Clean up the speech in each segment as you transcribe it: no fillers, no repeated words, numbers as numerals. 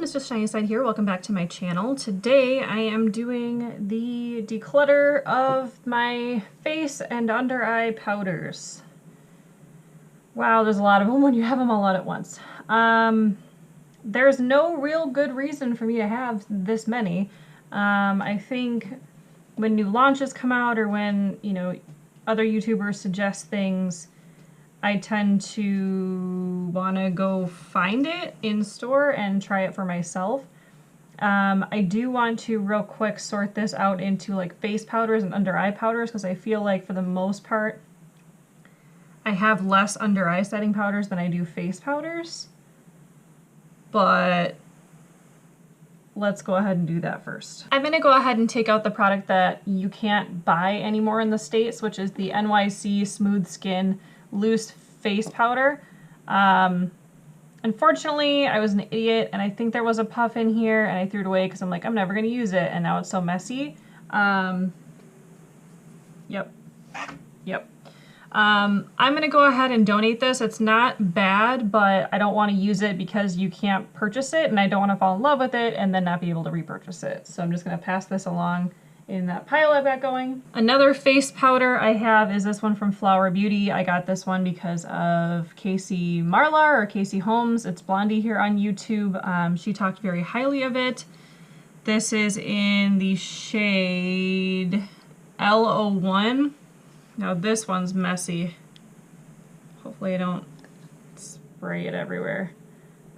Mr. Shiny Side here. Welcome back to my channel. Today I am doing the declutter of my face and under eye powders. Wow, there's a lot of them when you have them all out at once. There's no real good reason for me to have this many. I think when new launches come out or when, you know, other YouTubers suggest things, I tend to want to go find it in store and try it for myself. I do want to real quick sort this out into like face powders and under eye powders because I feel like for the most part I have less under eye setting powders than I do face powders. But let's go ahead and do that first. I'm going to go ahead and take out the product that you can't buy anymore in the States, which is the NYC Smooth Skin Loose Face Powder. Unfortunately, I was an idiot and I think there was a puff in here and I threw it away because I'm like, I'm never going to use it, and now it's so messy. Yep. I'm going to go ahead and donate this. It's not bad, but I don't want to use it because you can't purchase it and I don't want to fall in love with it and then not be able to repurchase it. So I'm just going to pass this along in that pile I've got going. Another face powder I have is this one from Flower Beauty. I got this one because of Casey Marlar or Casey Holmes. It's Blondie here on YouTube. She talked very highly of it. This is in the shade L01. Now this one's messy. Hopefully I don't spray it everywhere.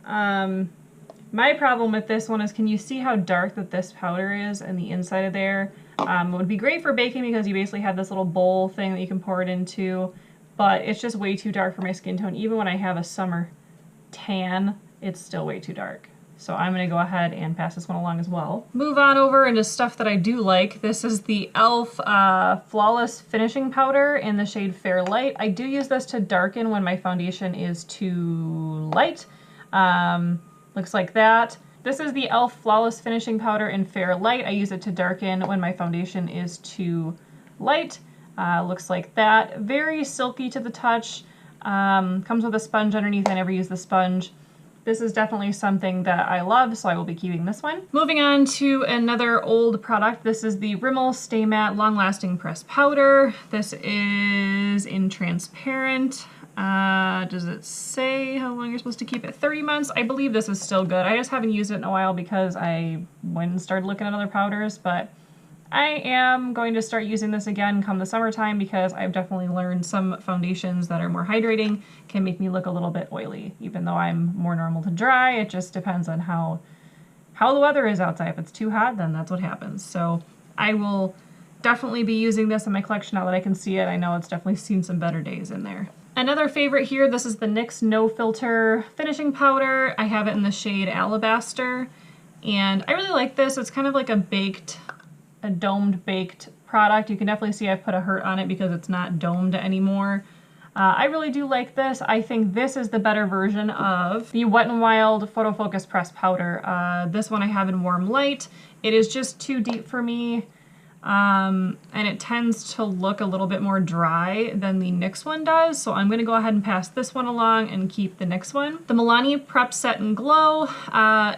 My problem with this one is, can you see how dark that this powder is and the inside of there? It would be great for baking because you basically have this little bowl thing that you can pour it into, but it's just way too dark for my skin tone. Even when I have a summer tan, it's still way too dark. So I'm going to go ahead and pass this one along as well. Move on over into stuff that I do like. This is the e.l.f. Flawless Finishing Powder in the shade Fair Light. I do use this to darken when my foundation is too light. Looks like that. This is the e.l.f. Flawless Finishing Powder in Fair Light. I use it to darken when my foundation is too light. Looks like that. Very silky to the touch. Comes with a sponge underneath. I never use the sponge. This is definitely something that I love, so I will be keeping this one. Moving on to another old product. This is the Rimmel Stay Matte Long Lasting Pressed Powder. This is in transparent. Does it say how long you're supposed to keep it? 30 months. I believe this is still good. I just haven't used it in a while because I went and started looking at other powders, but I am going to start using this again come the summertime because I've definitely learned some foundations that are more hydrating can make me look a little bit oily. Even though I'm more normal to dry, it just depends on how the weather is outside. If it's too hot, then that's what happens. So I will definitely be using this in my collection now that I can see it. I know it's definitely seen some better days in there. Another favorite here, this is the NYX No Filter Finishing Powder. I have it in the shade Alabaster, and I really like this. It's kind of like a domed baked product. You can definitely see I've put a hurt on it because it's not domed anymore. I really do like this. I think this is the better version of the Wet n Wild Photo Focus Pressed Powder. This one I have in Warm Light. It is just too deep for me. And it tends to look a little bit more dry than the NYX one does, so I'm going to go ahead and pass this one along and keep the NYX one. The Milani Prep Set and Glow,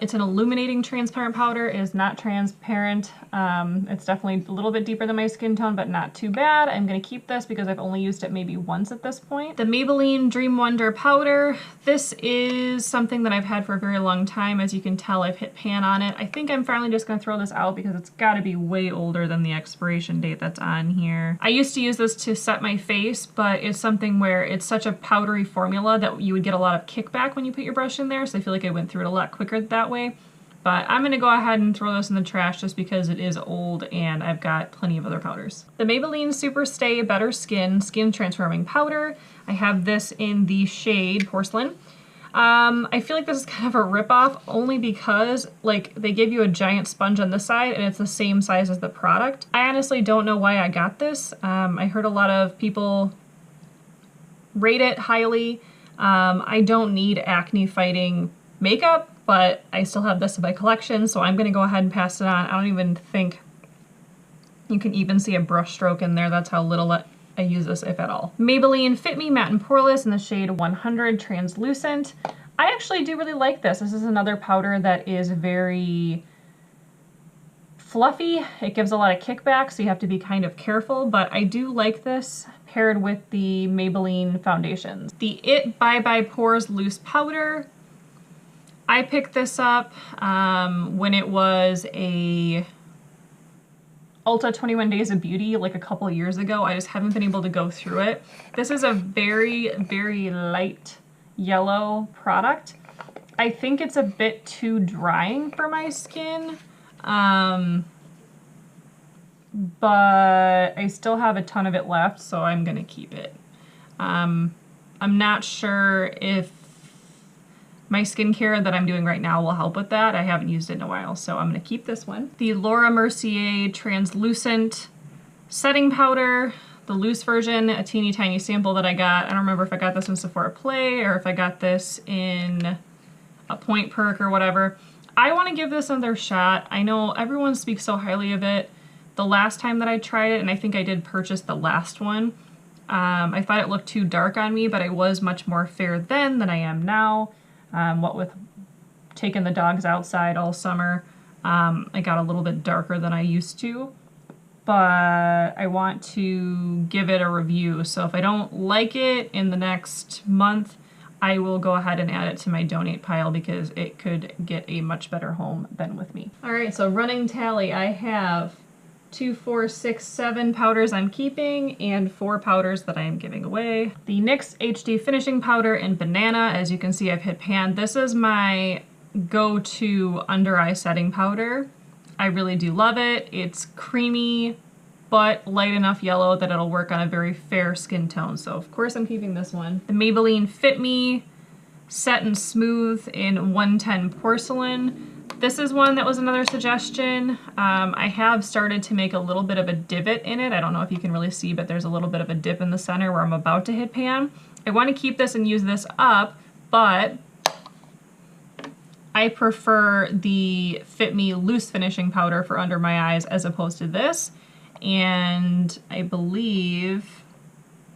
it's an illuminating transparent powder. It is not transparent. It's definitely a little bit deeper than my skin tone, but not too bad. I'm going to keep this because I've only used it maybe once at this point. The Maybelline Dream Wonder Powder. This is something that I've had for a very long time. As you can tell, I've hit pan on it. I think I'm finally just going to throw this out because it's got to be way older than the expiration date that's on here. I used to use this to set my face, but it's something where it's such a powdery formula that you would get a lot of kickback when you put your brush in there, so I feel like I went through it a lot quicker that way. But I'm going to go ahead and throw this in the trash just because it is old and I've got plenty of other powders. The Maybelline Super Stay Better Skin Skin Transforming Powder. I have this in the shade Porcelain. I feel like this is kind of a ripoff only because like they give you a giant sponge on this side and it's the same size as the product. I honestly don't know why I got this. I heard a lot of people rate it highly. I don't need acne fighting makeup, but I still have this in my collection, so I'm going to go ahead and pass it on. I don't even think you can even see a brush stroke in there. That's how little I use this, if at all. Maybelline Fit Me Matte and Poreless in the shade 100 Translucent. I actually do really like this. This is another powder that is very fluffy. It gives a lot of kickback, so you have to be kind of careful, but I do like this paired with the Maybelline foundations. The It Bye Pores Loose Powder. I picked this up when it was a Ulta 21 Days of Beauty like a couple years ago. I just haven't been able to go through it. This is a very, very light yellow product. I think it's a bit too drying for my skin, but I still have a ton of it left, so I'm gonna keep it. I'm not sure if my skincare that I'm doing right now will help with that. I haven't used it in a while, so I'm gonna keep this one. The Laura Mercier Translucent Setting Powder, the loose version, a teeny tiny sample that I got. I don't remember if I got this in Sephora Play or if I got this in a Point Perk or whatever. I wanna give this another shot. I know everyone speaks so highly of it. The last time that I tried it, and I think I did purchase the last one, I thought it looked too dark on me, but I was much more fair then than I am now. What with taking the dogs outside all summer, I got a little bit darker than I used to, but I want to give it a review. So if I don't like it in the next month, I will go ahead and add it to my donate pile because it could get a much better home than with me. All right, so running tally, I have 2, 4, 6, 7 powders I'm keeping and 4 powders that I am giving away. The NYX HD Finishing Powder in Banana, as you can see I've hit pan. This is my go-to under eye setting powder. I really do love it. It's creamy but light enough yellow that it'll work on a very fair skin tone. So of course I'm keeping this one. The Maybelline Fit Me Set and Smooth in 110 Porcelain. This is one that was another suggestion. I have started to make a little bit of a divot in it. I don't know if you can really see, but there's a little bit of a dip in the center where I'm about to hit pan. I want to keep this and use this up, but I prefer the Fit Me Loose Finishing Powder for under my eyes as opposed to this. And I believe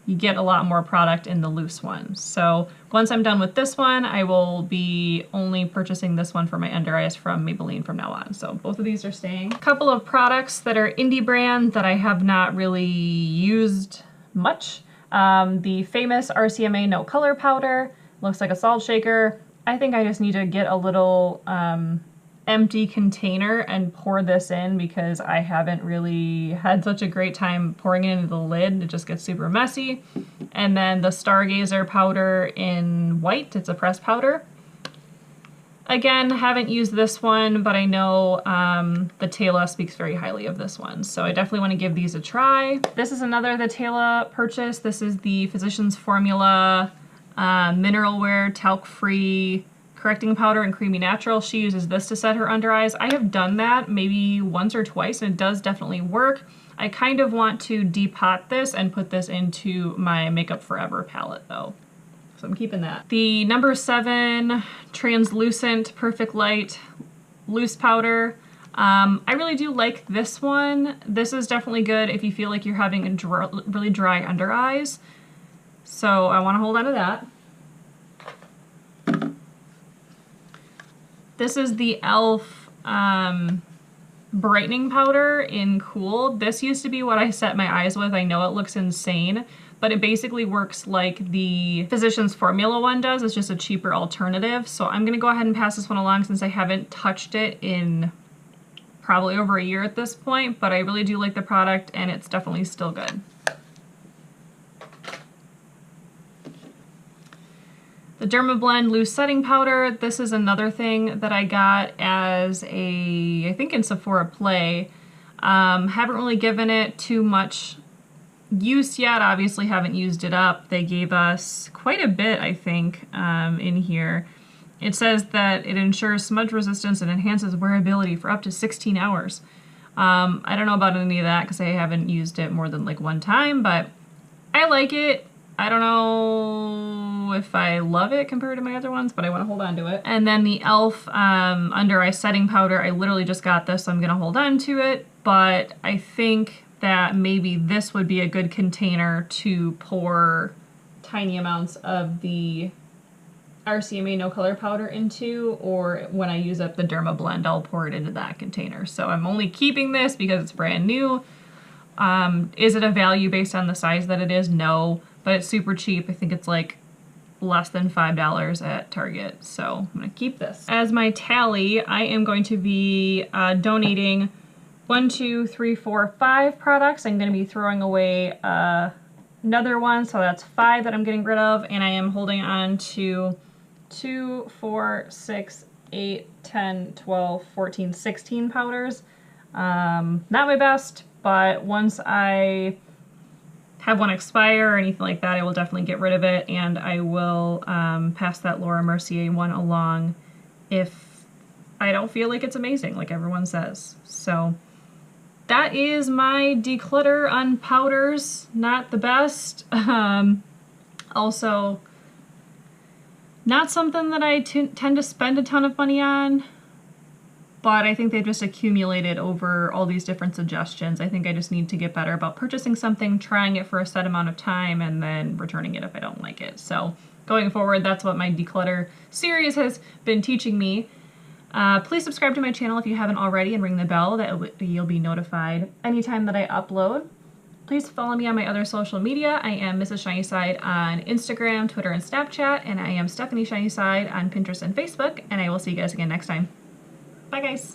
you get a lot more product in the loose one. So once I'm done with this one, I will be only purchasing this one for my under eyes from Maybelline from now on. So both of these are staying. A couple of products that are indie brand that I have not really used much. The famous RCMA No Color Powder, looks like a salt shaker. I think I just need to get a little empty container and pour this in because I haven't really had such a great time pouring it into the lid. It just gets super messy. And then the Stargazer powder in white, it's a pressed powder. Again, haven't used this one, but I know the Tayla speaks very highly of this one, so I definitely want to give these a try. This is another the Tayla purchase. This is the Physicians Formula Mineral Wear Talc-Free Correcting Powder in Creamy Natural. She uses this to set her under eyes. I have done that maybe once or twice, and it does definitely work. I kind of want to depot this and put this into my Makeup Forever palette though. So I'm keeping that. The number 7 Translucent Perfect Light Loose Powder. I really do like this one. This is definitely good if you feel like you're having a really dry under eyes. So I want to hold on to that. This is the e.l.f. Brightening Powder in Cool. This used to be what I set my eyes with. I know it looks insane, but it basically works like the Physicians Formula one does. It's just a cheaper alternative. So I'm gonna go ahead and pass this one along since I haven't touched it in probably over a year at this point, but I really do like the product and it's definitely still good. The Dermablend Loose Setting Powder. This is another thing that I got as I think in Sephora Play. Haven't really given it too much use yet. Obviously haven't used it up. They gave us quite a bit, I think, in here. It says that it ensures smudge resistance and enhances wearability for up to 16 hours. I don't know about any of that because I haven't used it more than like one time, but I like it. I don't know if I love it compared to my other ones, but I want to hold on to it. And then the e.l.f. Under Eye Setting Powder, I literally just got this, so I'm going to hold on to it, but I think that maybe this would be a good container to pour tiny amounts of the RCMA no color powder into, or when I use up the Derma blend, I'll pour it into that container. So I'm only keeping this because it's brand new. Is it a value based on the size that it is? No, but it's super cheap. I think it's like less than $5 at Target, so I'm gonna keep this. As my tally, I am going to be donating 1, 2, 3, 4, 5 products. I'm gonna be throwing away another one, so that's 5 that I'm getting rid of, and I am holding on to 2, 4, 6, 8, 10, 12, 14, 16 powders. Not my best, but once I have one expire or anything like that, I will definitely get rid of it, and I will pass that Laura Mercier one along if I don't feel like it's amazing, like everyone says. So that is my declutter on powders. Not the best. Also, not something that I tend to spend a ton of money on, but I think they've just accumulated over all these different suggestions. I think I just need to get better about purchasing something, trying it for a set amount of time, and then returning it if I don't like it. So going forward, that's what my declutter series has been teaching me. Please subscribe to my channel if you haven't already and ring the bell. That you'll be notified anytime that I upload. Please follow me on my other social media. I am Mrs. Shynyside on Instagram, Twitter, and Snapchat, and I am Stephanie Shynyside on Pinterest and Facebook, and I will see you guys again next time. Bye, guys.